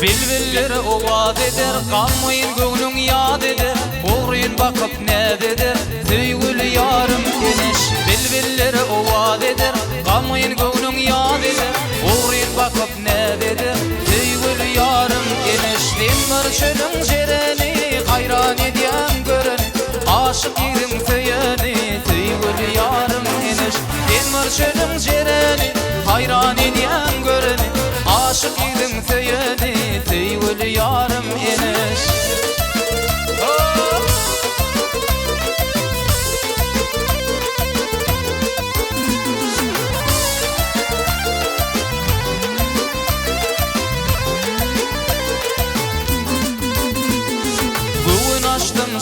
Bilbilleri ovad eder, kalmayın göğnün yad eder. Uğrayın bakıp ne eder, tüygülü yarım eniş. Bilbilleri ovad eder, kalmayın göğnün yad eder. Uğrayın bakıp ne eder, tüygülü yarım eniş. Dinmir çölün cereni, hayran ediyen göreni. Aşık yedim tüyeni, tüygülü yarım eniş. Dinmir çölün cereni, hayran ediyen göreni. Aşık yedim tüyeni, tüygülü yarım eniş.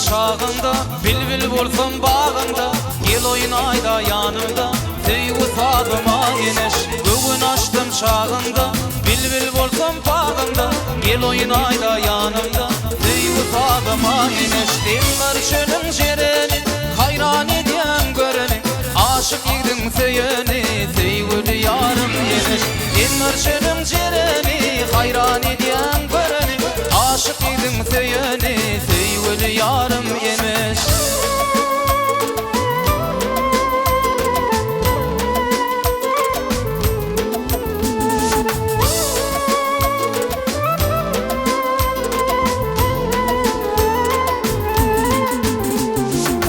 Şağında, bilbil bolsam bağında, gel oynayda yanımda, tüygü tadıma eniş. Bugün açtım şağında, bilbil bolsam bağında, gel oynayda yanımda, tüygü tadıma eniş. Dinler çölün cereni, hayran ediyen göreni, aşık yedim tüyeni, tüygülü yarım eniş. Dinler çölün cereni, hayran ediyen göreni, aşık yedim tüyeni, tüygülü yarım eniş.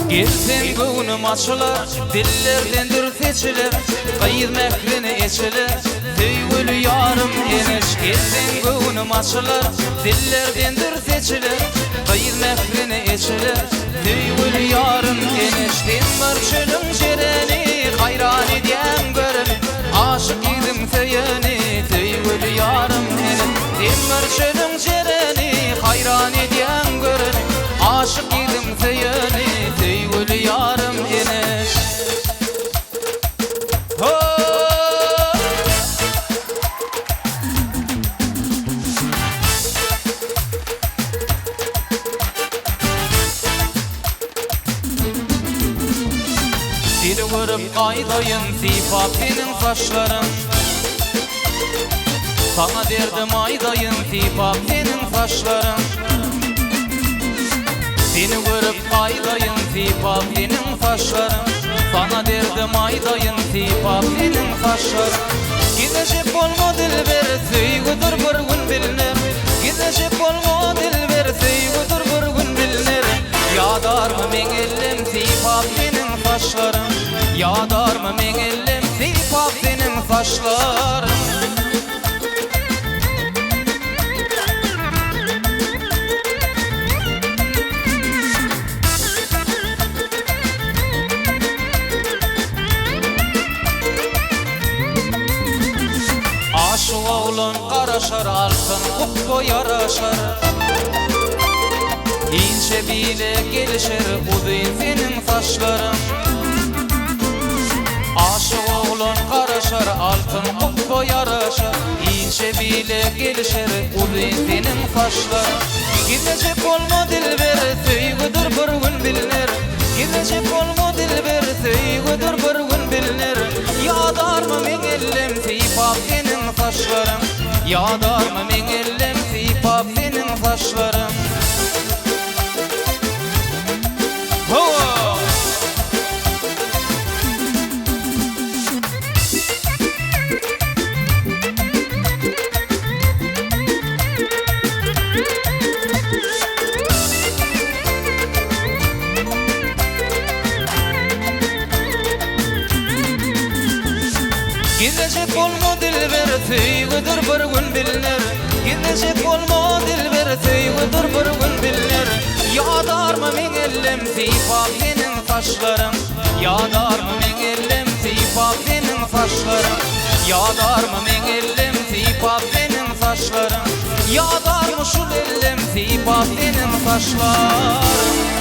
Gelsen göğnüm açılar, dillerdendir seçilir, kıyız mekrini içilir, tüygülü yarım eniş. Gelsen göğnüm açılar, dillerdendir seçilir, kıyız mekrini içilir, tüygülü yarım eniş. Dinmir çölün cereni, hayran ediyen göreni, aşık yedim tüyeni, tüygülü yarım eniş. Dinmir çölün cereni, hayran ediyen göreni, aşık yedim tüyeni, tüygülü yarım eniş. Dil görüp kaydayın sifat senin saçların. Sana derdim aydayın sifat senin saçların. Seni görüp kaydayın sifat senin saçların. Sana derdim aydayın sifat senin saçların. Gidecek olma dilber, tüygüdür bir gün bilinir. Gidecek olma dilber, tüygüdür bir gün bilinir. Yadar mı men ellim sifat senin saçların. Yadar mı men ellim sifat senin saçların. Aşık oğlun qaraşar, altın kuppa yaraşar. İnce bile gelişir, uzun senin saçların. Aşık oğlun qaraşar, altın kuppa yaraşar. İnce bile gelişir, uzun senin saçların. Gidecek olma dilber, tüygüdür bir gün bilinir. Gidecek olma dilber, tüygüdür bir gün bilinir. Yadar mı men ellim sifat senin saçların. Yadar mı men ellim sifat senin saçların. Gidecek olma dilber, tüygüdür bir gün bilinir. Gidecek olma dilber, tüygüdür bir gün bilinir. Yadar mı men ellim sifat senin saçların. Yadar mı men ellim sifat senin saçların. Yadar mı men ellim sifat senin saçların. Yadar mı şu ellim sifat senin saçların.